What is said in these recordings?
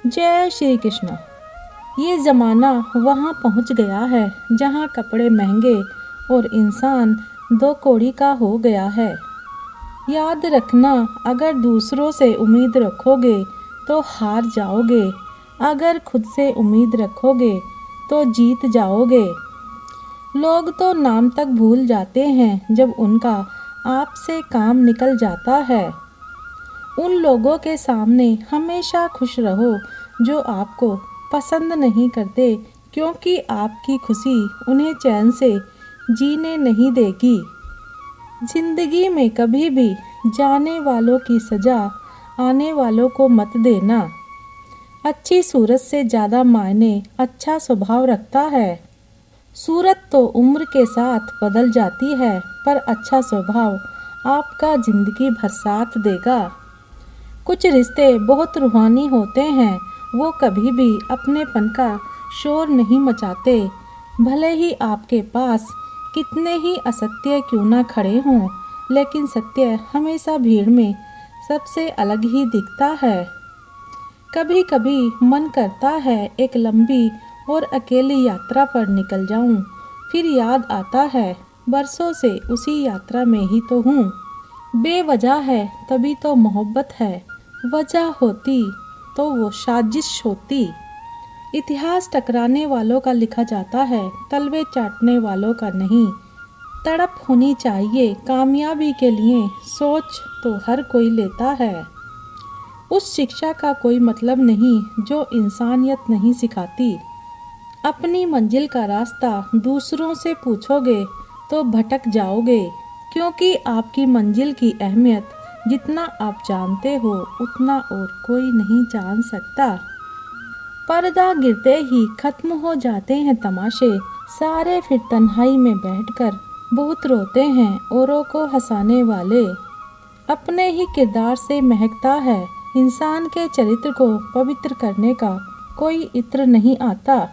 जय श्री कृष्ण। ये ज़माना वहाँ पहुँच गया है जहाँ कपड़े महंगे और इंसान दो कौड़ी का हो गया है। याद रखना, अगर दूसरों से उम्मीद रखोगे तो हार जाओगे, अगर खुद से उम्मीद रखोगे तो जीत जाओगे। लोग तो नाम तक भूल जाते हैं जब उनका आपसे काम निकल जाता है। उन लोगों के सामने हमेशा खुश रहो जो आपको पसंद नहीं करते, क्योंकि आपकी खुशी उन्हें चैन से जीने नहीं देगी। जिंदगी में कभी भी जाने वालों की सजा आने वालों को मत देना। अच्छी सूरत से ज़्यादा मायने अच्छा स्वभाव रखता है। सूरत तो उम्र के साथ बदल जाती है, पर अच्छा स्वभाव आपका ज़िंदगी भर साथ देगा। कुछ रिश्ते बहुत रूहानी होते हैं, वो कभी भी अपनेपन का शोर नहीं मचाते। भले ही आपके पास कितने ही असत्य क्यों ना खड़े हों, लेकिन सत्य हमेशा भीड़ में सबसे अलग ही दिखता है। कभी कभी मन करता है एक लंबी और अकेली यात्रा पर निकल जाऊं, फिर याद आता है बरसों से उसी यात्रा में ही तो हूँ। बेवजह है तभी तो मोहब्बत है, वजह होती तो वो साजिश होती। इतिहास टकराने वालों का लिखा जाता है, तलवे चाटने वालों का नहीं। तड़प होनी चाहिए कामयाबी के लिए, सोच तो हर कोई लेता है। उस शिक्षा का कोई मतलब नहीं जो इंसानियत नहीं सिखाती। अपनी मंजिल का रास्ता दूसरों से पूछोगे तो भटक जाओगे, क्योंकि आपकी मंजिल की अहमियत जितना आप जानते हो उतना और कोई नहीं जान सकता। पर्दा गिरते ही खत्म हो जाते हैं तमाशे, सारे फिर तन्हाई में बैठकर बहुत रोते हैं औरों को हंसाने वाले। अपने ही किरदार से महकता है इंसान के चरित्र को पवित्र करने का कोई इत्र नहीं आता।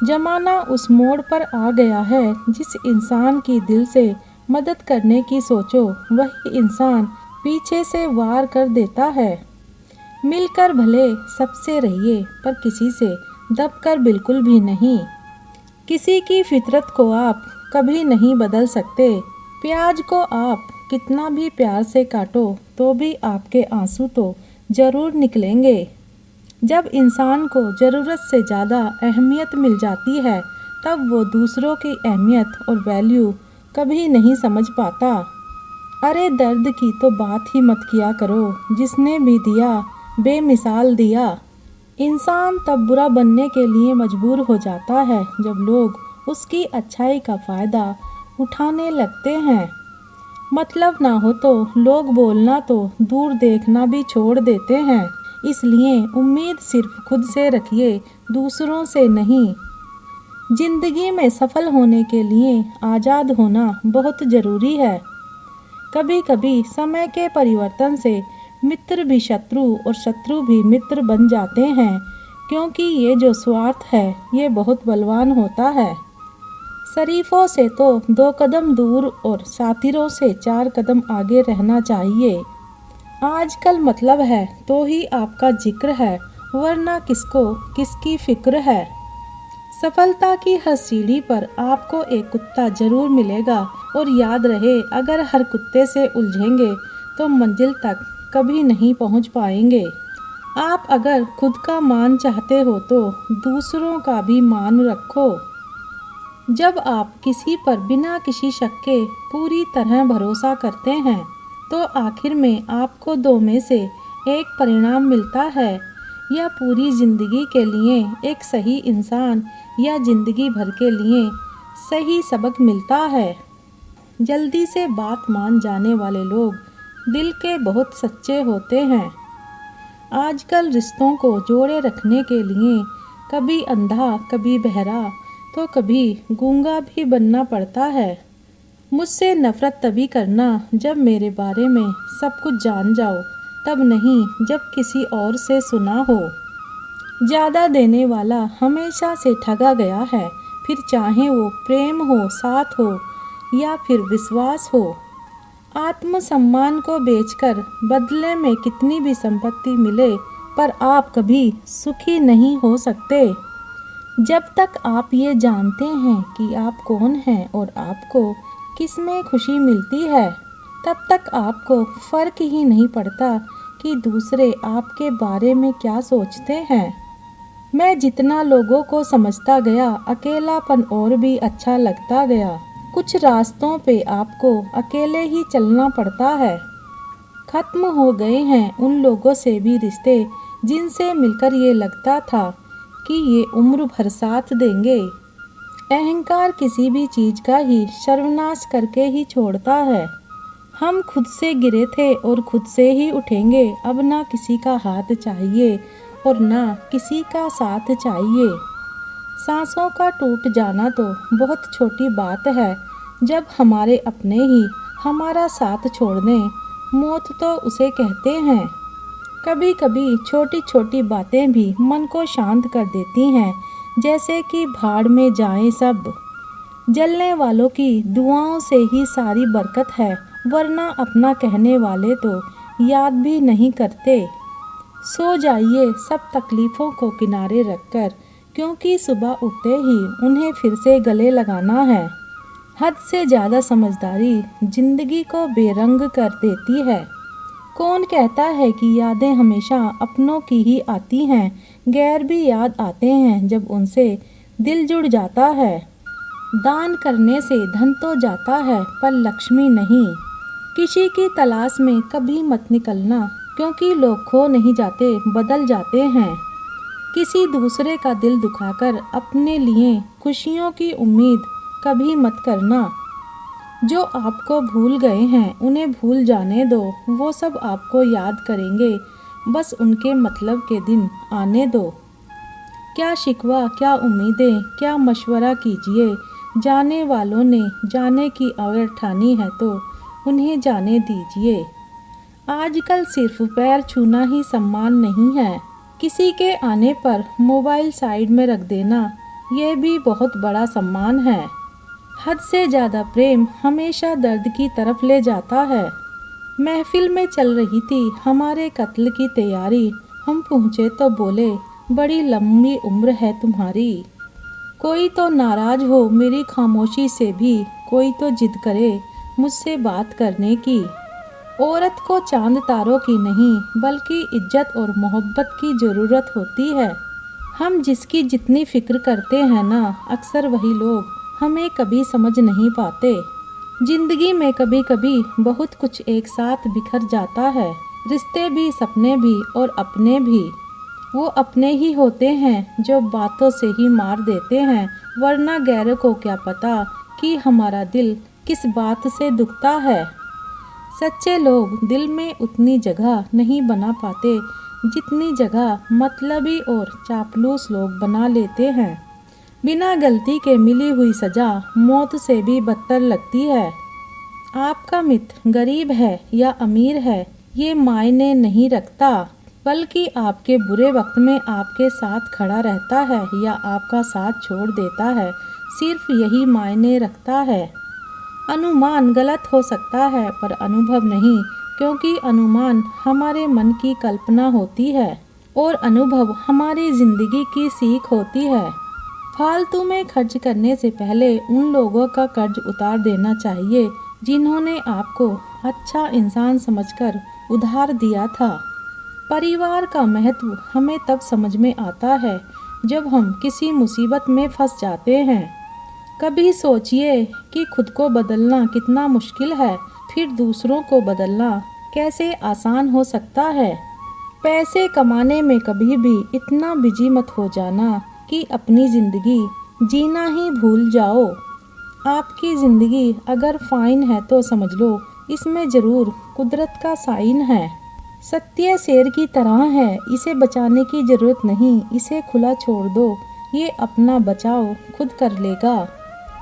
जमाना उस मोड़ पर आ गया है जिस इंसान की दिल से मदद करने की सोचो, वही इंसान पीछे से वार कर देता है। मिलकर भले सबसे रहिए, पर किसी से दबकर बिल्कुल भी नहीं। किसी की फितरत को आप कभी नहीं बदल सकते। प्याज को आप कितना भी प्यार से काटो तो भी आपके आंसू तो ज़रूर निकलेंगे। जब इंसान को ज़रूरत से ज़्यादा अहमियत मिल जाती है, तब वो दूसरों की अहमियत और वैल्यू कभी नहीं समझ पाता। अरे दर्द की तो बात ही मत किया करो, जिसने भी दिया बेमिसाल दिया। इंसान तब बुरा बनने के लिए मजबूर हो जाता है जब लोग उसकी अच्छाई का फ़ायदा उठाने लगते हैं। मतलब ना हो तो लोग बोलना तो दूर देखना भी छोड़ देते हैं। इसलिए उम्मीद सिर्फ खुद से रखिए, दूसरों से नहीं। जिंदगी में सफल होने के लिए आज़ाद होना बहुत ज़रूरी है। कभी कभी समय के परिवर्तन से मित्र भी शत्रु और शत्रु भी मित्र बन जाते हैं, क्योंकि ये जो स्वार्थ है ये बहुत बलवान होता है। शरीफों से तो 2 कदम दूर और शातिरों से 4 कदम आगे रहना चाहिए। आजकल मतलब है तो ही आपका जिक्र है, वरना किसको किसकी फिक्र है। सफलता की हर सीढ़ी पर आपको एक कुत्ता जरूर मिलेगा, और याद रहे अगर हर कुत्ते से उलझेंगे तो मंजिल तक कभी नहीं पहुंच पाएंगे। आप अगर खुद का मान चाहते हो तो दूसरों का भी मान रखो। जब आप किसी पर बिना किसी शक के पूरी तरह भरोसा करते हैं तो आखिर में आपको 2 में से एक परिणाम मिलता है, या पूरी ज़िंदगी के लिए एक सही इंसान या ज़िंदगी भर के लिए सही सबक मिलता है। जल्दी से बात मान जाने वाले लोग दिल के बहुत सच्चे होते हैं। आजकल रिश्तों को जोड़े रखने के लिए कभी अंधा कभी बहरा तो कभी गूंगा भी बनना पड़ता है। मुझसे नफ़रत तभी करना जब मेरे बारे में सब कुछ जान जाओ, तब नहीं जब किसी और से सुना हो। ज़्यादा देने वाला हमेशा से ठगा गया है, फिर चाहे वो प्रेम हो, साथ हो या फिर विश्वास हो। आत्मसम्मान को बेचकर बदले में कितनी भी संपत्ति मिले पर आप कभी सुखी नहीं हो सकते। जब तक आप ये जानते हैं कि आप कौन हैं और आपको किस में खुशी मिलती है, तब तक आपको फ़र्क ही नहीं पड़ता कि दूसरे आपके बारे में क्या सोचते हैं। मैं जितना लोगों को समझता गया, अकेलापन और भी अच्छा लगता गया। कुछ रास्तों पे आपको अकेले ही चलना पड़ता है। खत्म हो गए हैं उन लोगों से भी रिश्ते जिनसे मिलकर ये लगता था कि ये उम्र भर साथ देंगे। अहंकार किसी भी चीज़ का ही सर्वनाश करके ही छोड़ता है। हम खुद से गिरे थे और खुद से ही उठेंगे। अब ना किसी का हाथ चाहिए और ना किसी का साथ चाहिए। सांसों का टूट जाना तो बहुत छोटी बात है, जब हमारे अपने ही हमारा साथ छोड़ दें। मौत तो उसे कहते हैं। कभी कभी छोटी छोटी बातें भी मन को शांत कर देती हैं, जैसे कि भाड़ में जाएं सब। जलने वालों की दुआओं से ही सारी बरकत है, वरना अपना कहने वाले तो याद भी नहीं करते। सो जाइए सब तकलीफ़ों को किनारे रखकर, क्योंकि सुबह उठते ही उन्हें फिर से गले लगाना है। हद से ज़्यादा समझदारी जिंदगी को बेरंग कर देती है। कौन कहता है कि यादें हमेशा अपनों की ही आती हैं। गैर भी याद आते हैं जब उनसे दिल जुड़ जाता है। दान करने से धन तो जाता है पर लक्ष्मी नहीं। किसी की तलाश में कभी मत निकलना, क्योंकि लोग खो नहीं जाते, बदल जाते हैं। किसी दूसरे का दिल दुखाकर अपने लिए खुशियों की उम्मीद कभी मत करना। जो आपको भूल गए हैं उन्हें भूल जाने दो, वो सब आपको याद करेंगे, बस उनके मतलब के दिन आने दो। क्या शिकवा, क्या उम्मीदें, क्या मशवरा कीजिए। जाने वालों ने जाने की अगर ठानी है तो उन्हें जाने दीजिए। आजकल सिर्फ पैर छूना ही सम्मान नहीं है। किसी के आने पर मोबाइल साइड में रख देना, यह भी बहुत बड़ा सम्मान है। हद से ज़्यादा प्रेम हमेशा दर्द की तरफ ले जाता है। महफिल में चल रही थी हमारे कत्ल की तैयारी। हम पहुँचे तो बोले, बड़ी लंबी उम्र है तुम्हारी। कोई तो नाराज़ हो मेरी खामोशी से भी, कोई तो जिद करे मुझसे बात करने की। औरत को चांद तारों की नहीं, बल्कि इज्जत और मोहब्बत की ज़रूरत होती है। हम जिसकी जितनी फ़िक्र करते हैं ना, अक्सर वही लोग हमें कभी समझ नहीं पाते। जिंदगी में कभी कभी बहुत कुछ एक साथ बिखर जाता है, रिश्ते भी, सपने भी और अपने भी। वो अपने ही होते हैं जो बातों से ही मार देते हैं, वरना गैरों को क्या पता कि हमारा दिल किस बात से दुखता है। सच्चे लोग दिल में उतनी जगह नहीं बना पाते जितनी जगह मतलबी और चापलूस लोग बना लेते हैं। बिना गलती के मिली हुई सज़ा मौत से भी बदतर लगती है। आपका मित्र गरीब है या अमीर है ये मायने नहीं रखता, बल्कि आपके बुरे वक्त में आपके साथ खड़ा रहता है या आपका साथ छोड़ देता है, सिर्फ यही मायने रखता है। अनुमान गलत हो सकता है पर अनुभव नहीं, क्योंकि अनुमान हमारे मन की कल्पना होती है और अनुभव हमारी ज़िंदगी की सीख होती है। फालतू में खर्च करने से पहले उन लोगों का कर्ज उतार देना चाहिए जिन्होंने आपको अच्छा इंसान समझकर उधार दिया था। परिवार का महत्व हमें तब समझ में आता है जब हम किसी मुसीबत में फंस जाते हैं। कभी सोचिए कि खुद को बदलना कितना मुश्किल है, फिर दूसरों को बदलना कैसे आसान हो सकता है। पैसे कमाने में कभी भी इतना बिजी मत हो जाना कि अपनी ज़िंदगी जीना ही भूल जाओ। आपकी ज़िंदगी अगर फाइन है तो समझ लो इसमें ज़रूर कुदरत का साइन है। सत्य शेर की तरह है, इसे बचाने की ज़रूरत नहीं, इसे खुला छोड़ दो, ये अपना बचाव खुद कर लेगा।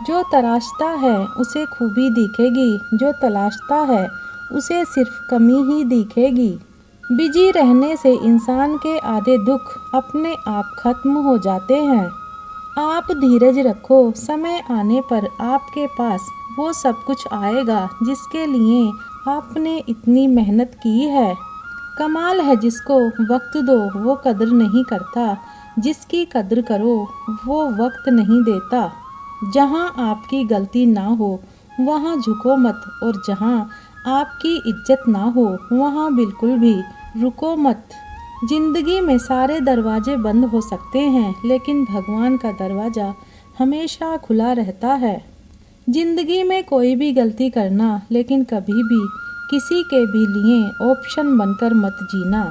जो तराशता है उसे खूबी दिखेगी, जो तलाशता है उसे सिर्फ कमी ही दिखेगी। बिजी रहने से इंसान के आधे दुख अपने आप खत्म हो जाते हैं। आप धीरज रखो, समय आने पर आपके पास वो सब कुछ आएगा जिसके लिए आपने इतनी मेहनत की है। कमाल है जिसको वक्त दो वो कदर नहीं करता, जिसकी कदर करो वो वक्त नहीं देता। जहाँ आपकी गलती ना हो वहाँ झुको मत, और जहाँ आपकी इज्जत ना हो वहाँ बिल्कुल भी रुको मत। जिंदगी में सारे दरवाजे बंद हो सकते हैं, लेकिन भगवान का दरवाज़ा हमेशा खुला रहता है। जिंदगी में कोई भी गलती करना, लेकिन कभी भी किसी के भी लिए ऑप्शन बनकर मत जीना।